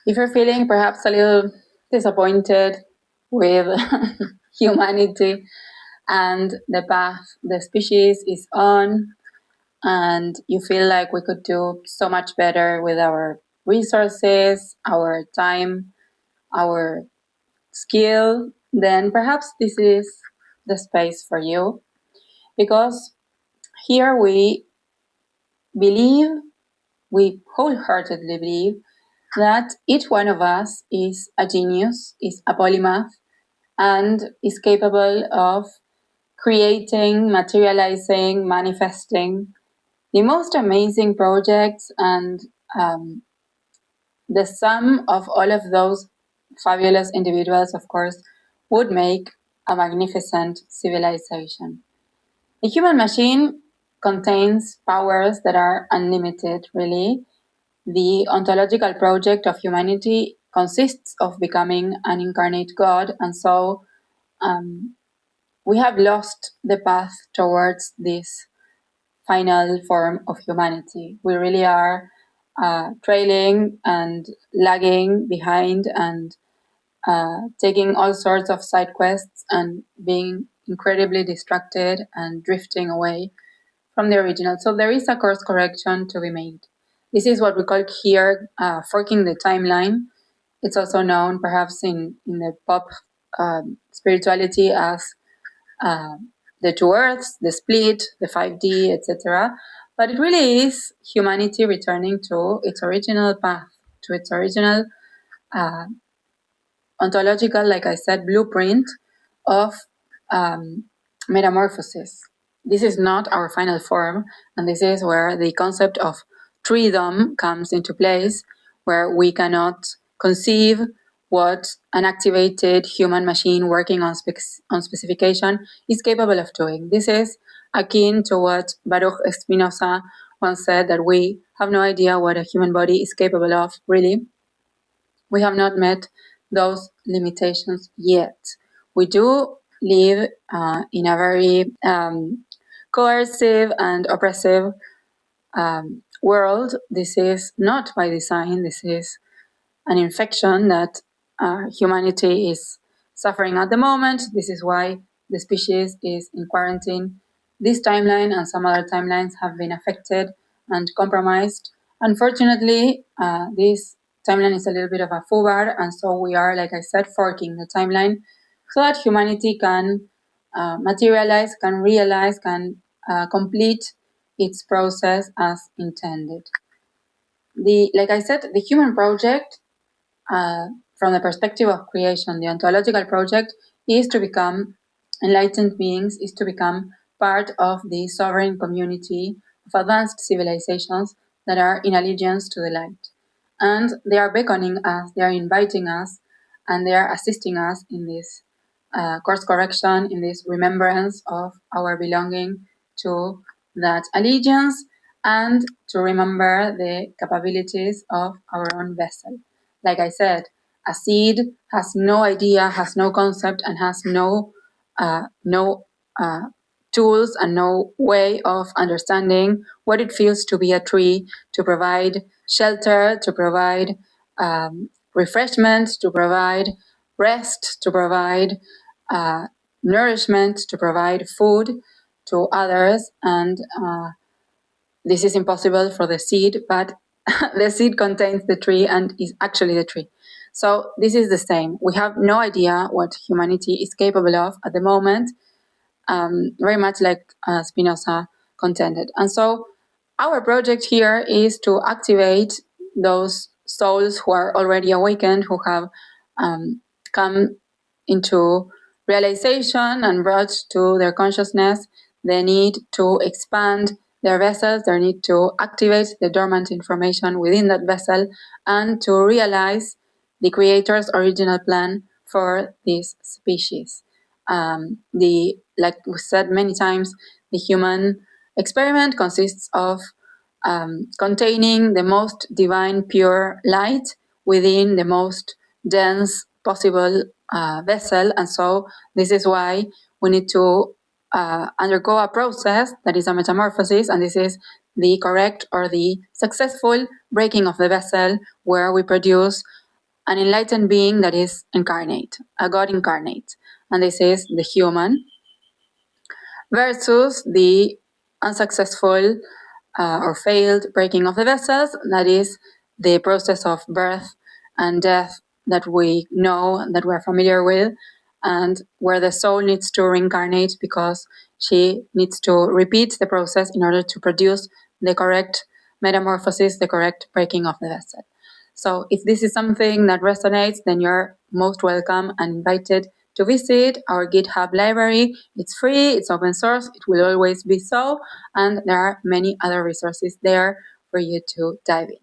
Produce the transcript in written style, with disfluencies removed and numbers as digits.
If you're feeling perhaps a little disappointed with humanity and the path the species is on, and you feel like we could do so much better with our resources, our time, our skill, then perhaps this is the space for you. Because here believe, we wholeheartedly believe that each one of us is a genius, is a polymath, and is capable of creating, materializing, manifesting the most amazing projects, and the sum of all of those fabulous individuals, of course, would make a magnificent civilization. The human machine contains powers that are unlimited, really. The ontological project of humanity consists of becoming an incarnate God, and so we have lost the path towards this final form of humanity. We really are trailing and lagging behind and taking all sorts of side quests and being incredibly distracted and drifting away from the original. So there is a course correction to be made. This is what we call here forking the timeline. It's also known perhaps in the pop spirituality as the two earths, the split, the 5D, etc. But it really is humanity returning to its original path, to its original ontological, like I said, blueprint of metamorphosis. This is not our final form, and this is where the concept of treedom comes into place, where we cannot conceive what an activated human machine working on specification is capable of doing. This is akin to what Baruch Spinoza once said, that we have no idea what a human body is capable of, really. We have not met those limitations yet. We do live in a very coercive and oppressive world. This is not by design. This is an infection that humanity is suffering at the moment. This is why the species is in quarantine. This timeline and some other timelines have been affected and compromised. Unfortunately, this timeline is a little bit of a foobar, and so we are, like I said, forking the timeline so that humanity can materialize, can realize, can complete its process as intended. Like I said, the human project, from the perspective of creation, the ontological project is to become enlightened beings, is to become part of the sovereign community of advanced civilizations that are in allegiance to the light. And they are beckoning us, they are inviting us, and they are assisting us in this course correction, in this remembrance of our belonging to that allegiance, and to remember the capabilities of our own vessel. Like I said, a seed has no idea, has no concept, and has no tools and no way of understanding what it feels to be a tree, to provide shelter, to provide refreshment, to provide rest, to provide nourishment, to provide food to others. And this is impossible for the seed, but the seed contains the tree and is actually the tree. So this is the same. We have no idea what humanity is capable of at the moment, very much like Spinoza contended. And so our project here is to activate those souls who are already awakened, who have come into realization and brought to their consciousness the need to expand their vessels, their need to activate the dormant information within that vessel, and to realize the Creator's original plan for this species. Like we said many times, the human experiment consists of containing the most divine, pure light within the most dense possible vessel. And so this is why we need to undergo a process that is a metamorphosis, and this is the correct or the successful breaking of the vessel, where we produce an enlightened being that is incarnate, a God incarnate. And this is the human versus the unsuccessful or failed breaking of the vessels, that is the process of birth and death that we know, that we're familiar with, and where the soul needs to reincarnate because she needs to repeat the process in order to produce the correct metamorphosis, the correct breaking of the vessel. So if this is something that resonates, then you're most welcome and invited to visit our GitHub library. It's free, it's open source, it will always be so, and there are many other resources there for you to dive in.